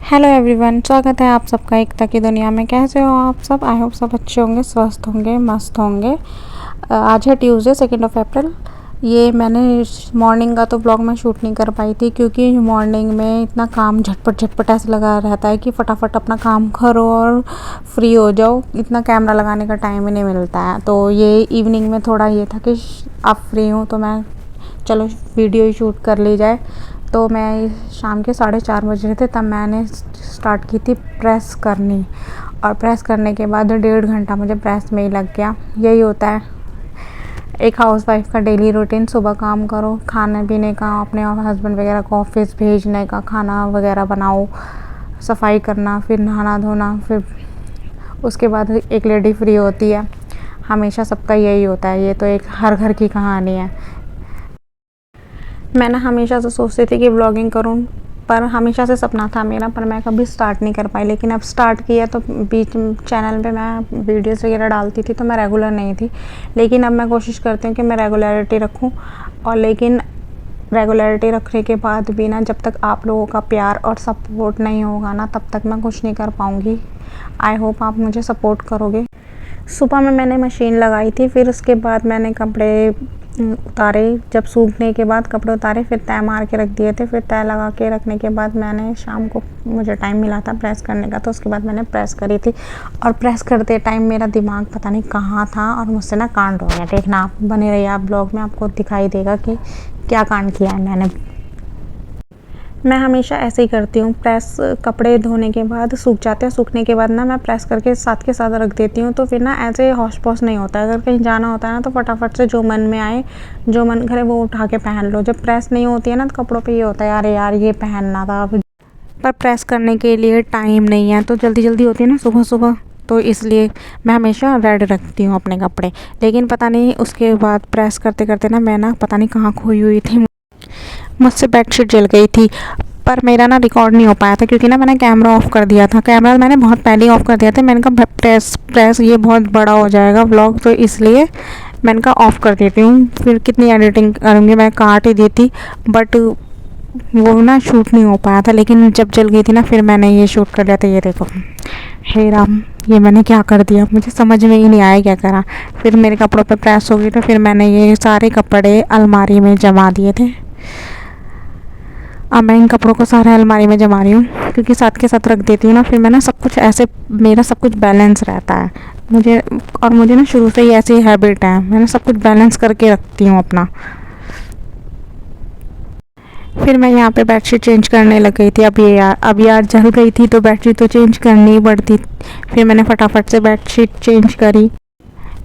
Hello everyone, स्वागत है आप सबका एकता की दुनिया में। कैसे हो आप सब? आई होप सब अच्छे होंगे, स्वस्थ होंगे, मस्त होंगे। आज है ट्यूसडे 2 अप्रैल। ये मैंने मॉर्निंग का तो ब्लॉग में शूट नहीं कर पाई थी क्योंकि मॉर्निंग में इतना काम झटपट झटपट ऐसे लगा रहता है कि फटाफट अपना काम करो और फ्री हो जाओ। इतना कैमरा लगाने का टाइम ही नहीं मिलता है। तो ये इवनिंग में थोड़ा ये था कि अब फ्री हूँ तो मैं चलो वीडियो ही शूट कर ली जाए। तो मैं शाम के 4:30 बज रहे थे तब मैंने स्टार्ट की थी प्रेस करनी। और प्रेस करने के बाद 1.5 घंटा मुझे प्रेस में ही लग गया। यही होता है एक हाउसवाइफ का डेली रूटीन। सुबह काम करो, खाने पीने का, अपने हस्बैंड वगैरह को ऑफिस भेजने का, खाना वगैरह बनाओ, सफाई करना, फिर नहाना धोना, फिर उसके बाद एक लेडी फ्री होती है। हमेशा सबका यही होता है। ये तो एक हर घर की कहानी है। मैं हमेशा से सोचती थी कि ब्लॉगिंग करूं, पर हमेशा से सपना था मेरा, पर मैं कभी स्टार्ट नहीं कर पाई। लेकिन अब स्टार्ट किया तो बीच चैनल पे मैं वीडियोस वगैरह डालती थी तो मैं रेगुलर नहीं थी। लेकिन अब मैं कोशिश करती हूँ कि मैं रेगुलरिटी रखूँ। और लेकिन रेगुलरिटी रखने के बाद भी ना, जब तक आप लोगों का प्यार और सपोर्ट नहीं होगा ना, तब तक मैं कुछ नहीं कर पाऊँगी। आई होप आप मुझे सपोर्ट करोगे। सुबह में मैंने मशीन लगाई थी, फिर उसके बाद मैंने कपड़े उतारे। जब सूखने के बाद कपड़े उतारे, फिर तय मार के रख दिए थे। फिर तय लगा के रखने के बाद मैंने शाम को, मुझे टाइम मिला था प्रेस करने का, तो उसके बाद मैंने प्रेस करी थी। और प्रेस करते टाइम मेरा दिमाग पता नहीं कहाँ था और मुझसे ना कांड हो गया। देखना, आप बने रहिए, आप ब्लॉग में आपको दिखाई देगा कि क्या कांड किया है मैंने। मैं हमेशा ऐसे ही करती हूँ। प्रेस कपड़े धोने के बाद सूख जाते हैं, सूखने के बाद ना मैं प्रेस करके साथ के साथ रख देती हूँ। तो फिर ना ऐसे हौश पौश नहीं होता है। अगर कहीं जाना होता है ना, तो फटाफट से जो मन में आए, जो मन करे वो उठा के पहन लो। जब प्रेस नहीं होती है ना, तो कपड़ों पे ये होता है, अरे यार ये पहनना था, पर प्रेस करने के लिए टाइम नहीं है। तो जल्दी जल्दी होती है ना सुबह सुबह, तो इसलिए मैं हमेशा रेडी रखती हूँ अपने कपड़े। लेकिन पता नहीं उसके बाद प्रेस करते करते ना मैं ना पता नहीं कहाँ खोई हुई थी। मुझसे बेडशीट जल गई थी, पर मेरा ना रिकॉर्ड नहीं हो पाया था क्योंकि ना मैंने कैमरा ऑफ़ कर दिया था। कैमरा मैंने बहुत पहले ही ऑफ़ कर दिया था। मैंने कहा प्रेस ये बहुत बड़ा हो जाएगा व्लॉग, तो इसलिए मैंने कहा ऑफ़ कर देती हूँ। फिर कितनी एडिटिंग करूँगी, मैं काट ही देती, बट वो ना शूट नहीं हो पाया था। लेकिन जब जल गई थी ना, फिर मैंने ये शूट कर लिया था। ये देखो, हे राम, ये मैंने क्या कर दिया, मुझे समझ में ही नहीं आया क्या करा। फिर मेरे कपड़ों पे प्रेस हो गई, तो फिर मैंने ये सारे कपड़े अलमारी में जमा दिए थे। अब मैं इन कपड़ों को सारे अलमारी में जमा रही हूँ क्योंकि साथ के साथ रख देती हूँ ना, फिर मैं ना सब कुछ ऐसे, मेरा सब कुछ बैलेंस रहता है। मुझे ना शुरू से ही ऐसी हैबिट है, मैंने सब कुछ बैलेंस करके रखती हूँ अपना। फिर मैं यहाँ पे बेडशीट चेंज करने लग गई थी। अब यार जल गई थी तो बेडशीट तो चेंज करनी ही पड़ती। फिर मैंने फटाफट से बेडशीट चेंज करी।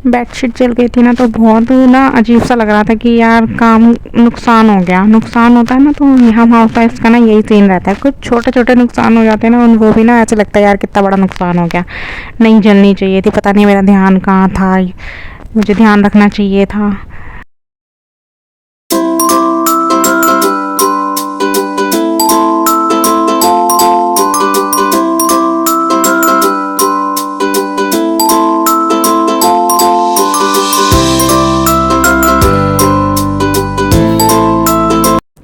बेडशीट जल गई थी ना, तो बहुत ना अजीब सा लग रहा था कि यार काम नुकसान हो गया। नुकसान होता है ना, तो हम हाउस वाइफ का ना यही सीन रहता है। कुछ छोटे छोटे नुकसान हो जाते हैं ना, वो भी ना ऐसे लगता है यार कितना बड़ा नुकसान हो गया, नहीं जलनी चाहिए थी, पता नहीं मेरा ध्यान कहाँ था, मुझे ध्यान रखना चाहिए था।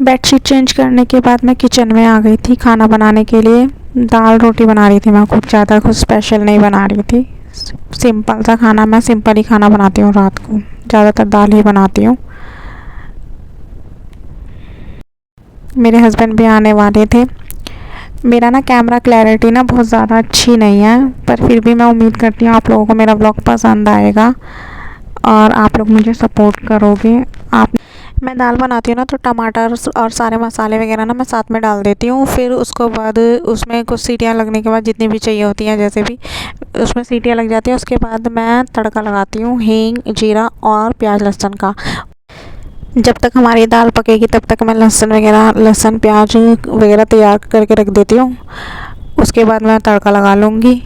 बेडशीट चेंज करने के बाद मैं किचन में आ गई थी खाना बनाने के लिए। दाल रोटी बना रही थी मैं, कुछ ज़्यादा कुछ स्पेशल नहीं बना रही थी। सिंपल सा खाना, मैं सिंपल ही खाना बनाती हूँ रात को, ज़्यादातर दाल ही बनाती हूँ। मेरे हस्बैंड भी आने वाले थे। मेरा ना कैमरा क्लैरिटी ना बहुत ज़्यादा अच्छी नहीं है, पर फिर भी मैं उम्मीद करती हूँ आप लोगों को मेरा ब्लॉग पसंद आएगा और आप लोग मुझे सपोर्ट करोगे। मैं दाल बनाती हूँ ना, तो टमाटर और सारे मसाले वगैरह ना मैं साथ में डाल देती हूँ। फिर उसको बाद उसमें कुछ सीटियाँ लगने के बाद, जितनी भी चाहिए होती हैं, जैसे भी उसमें सीटियाँ लग जाती हैं, उसके बाद मैं तड़का लगाती हूँ हींग, जीरा और प्याज लहसुन का। जब तक हमारी दाल पकेगी तब तक मैं लहसुन प्याज वगैरह तैयार करके रख देती हूँ। उसके बाद मैं तड़का लगा लूँगी।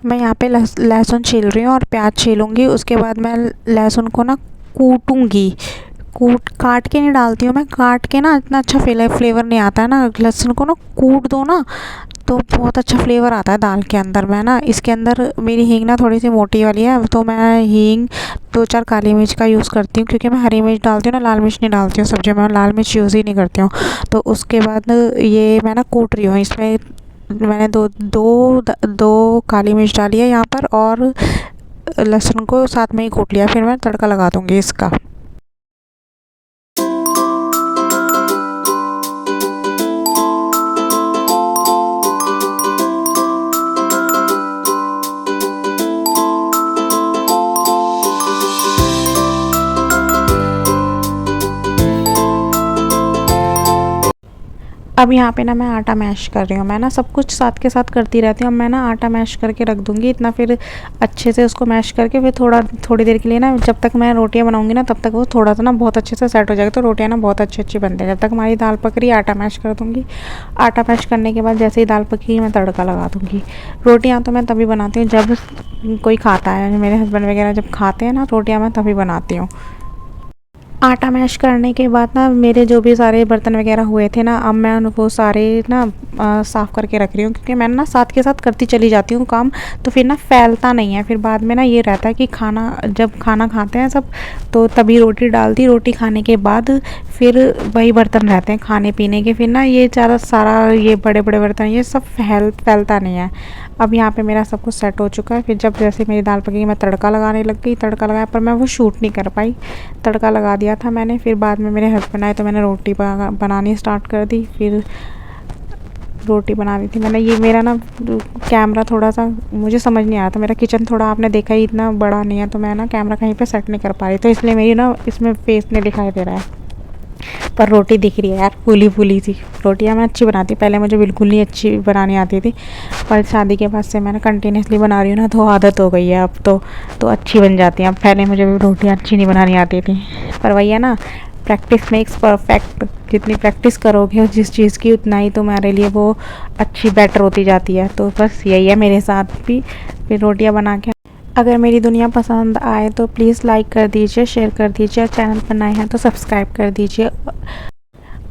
मैं यहाँ पे लहसुन छील रही हूँ और प्याज छीलूँगी। उसके बाद मैं लहसुन को ना कूटूँगी। काट के नहीं डालती हूँ मैं, काट के ना इतना अच्छा फ्लेवर नहीं आता है ना। लहसुन को ना कूट दो ना, तो बहुत अच्छा फ्लेवर आता है दाल के अंदर। मैं ना इसके अंदर, मेरी हींग ना थोड़ी सी मोटी वाली है, तो मैं हींग 2-4 काली मिर्च का यूज़ करती हूँ क्योंकि मैं हरी मिर्च डालती हूँ ना, लाल मिर्च नहीं डालती हूँ सब्जी में। लाल मिर्च यूज़ ही नहीं करती हूँ। तो उसके बाद ये मैं ना कूट रही हूँ, इसमें मैंने दो काली मिर्च डाली है यहाँ पर, और लहसुन को साथ में ही कूट लिया। फिर मैं तड़का लगा दूँगी इसका। अब यहाँ पे ना मैं आटा मैश कर रही हूँ। मैं ना सब कुछ साथ के साथ करती रहती हूँ। अब मैं ना आटा मैश करके रख दूँगी इतना, फिर अच्छे से उसको मैश करके फिर थोड़ी देर के लिए ना, जब तक मैं रोटियाँ बनाऊँगी ना तब तक वो थोड़ा सा ना बहुत अच्छे से सेट हो जाएगा, तो रोटियाँ ना बहुत अच्छी बनती है। जब तक हमारी दाल पक रही है आटा मैश कर दूँगी। आटा मैश करने के बाद जैसे ही दाल पकी मैं तड़का लगा दूँगी। रोटियाँ तो मैं तभी बनाती हूँ जब कोई खाता है, मेरे हस्बैंड वगैरह जब खाते हैं ना रोटियाँ, मैं तभी बनाती हूँ। आटा मैश करने के बाद ना मेरे जो भी सारे बर्तन वगैरह हुए थे ना, अब मैं वो सारे ना साफ़ करके रख रही हूँ, क्योंकि मैं ना साथ के साथ करती चली जाती हूँ काम, तो फिर ना फैलता नहीं है। फिर बाद में ना ये रहता है कि जब खाना खाते हैं सब तो तभी रोटी डाल दी, रोटी खाने के बाद फिर वही बर्तन रहते हैं खाने पीने के, फिर ना ये ज़्यादा सारा ये बड़े बड़े बर्तन ये सब फैलता नहीं है। अब यहाँ पे मेरा सब कुछ सेट हो चुका है। फिर जब जैसे मेरी दाल पकी मैं तड़का लगाने लग गई। तड़का लगाया पर मैं वो शूट नहीं कर पाई। तड़का लगा दिया था मैंने, फिर बाद में मेरे हस्बैंड आए तो मैंने रोटी बनानी स्टार्ट कर दी। फिर रोटी बना दी थी मैंने। ये मेरा ना कैमरा थोड़ा सा मुझे समझ नहीं आ रहा था, मेरा किचन थोड़ा आपने देखा ही इतना बड़ा नहीं है, तो मैं ना कैमरा कहीं पे सेट नहीं कर पा रही, तो इसलिए मेरी ना इसमें फेस नहीं दिखाई दे रहा है। पर रोटी दिख रही है यार, फूली फूली सी। रोटियाँ मैं अच्छी बनाती हूँ, पहले मुझे बिल्कुल नहीं अच्छी बनानी आती थी, पर शादी के बाद से मैंने कंटिन्यूसली बना रही हूँ ना, तो आदत हो गई है अब तो अच्छी बन जाती हैं। अब पहले मुझे भी रोटियाँ अच्छी नहीं बनानी आती थी, पर वही है ना, प्रैक्टिस मेक्स परफेक्ट। जितनी प्रैक्टिस करोगे जिस चीज़ की, उतना ही तुम्हारे लिए वो अच्छी बेटर होती जाती है। तो बस यही है मेरे साथ भी। फिर रोटियाँ बना के, अगर मेरी दुनिया पसंद आए तो प्लीज़ लाइक कर दीजिए, शेयर कर दीजिए, और चैनल पर नए हैं तो सब्सक्राइब कर दीजिए।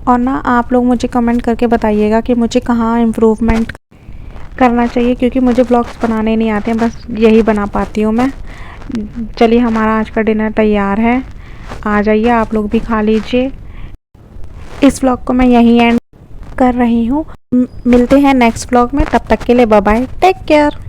और ना आप लोग मुझे कमेंट करके बताइएगा कि मुझे कहाँ इम्प्रूवमेंट करना चाहिए, क्योंकि मुझे ब्लॉग्स बनाने नहीं आते हैं, बस यही बना पाती हूँ मैं। चलिए हमारा आज का डिनर तैयार है, आ जाइए आप लोग भी खा लीजिए। इस व्लॉग को मैं यहीं एंड कर रही हूँ। मिलते हैं नेक्स्ट व्लॉग में, तब तक के लिए बाय बाय, टेक केयर।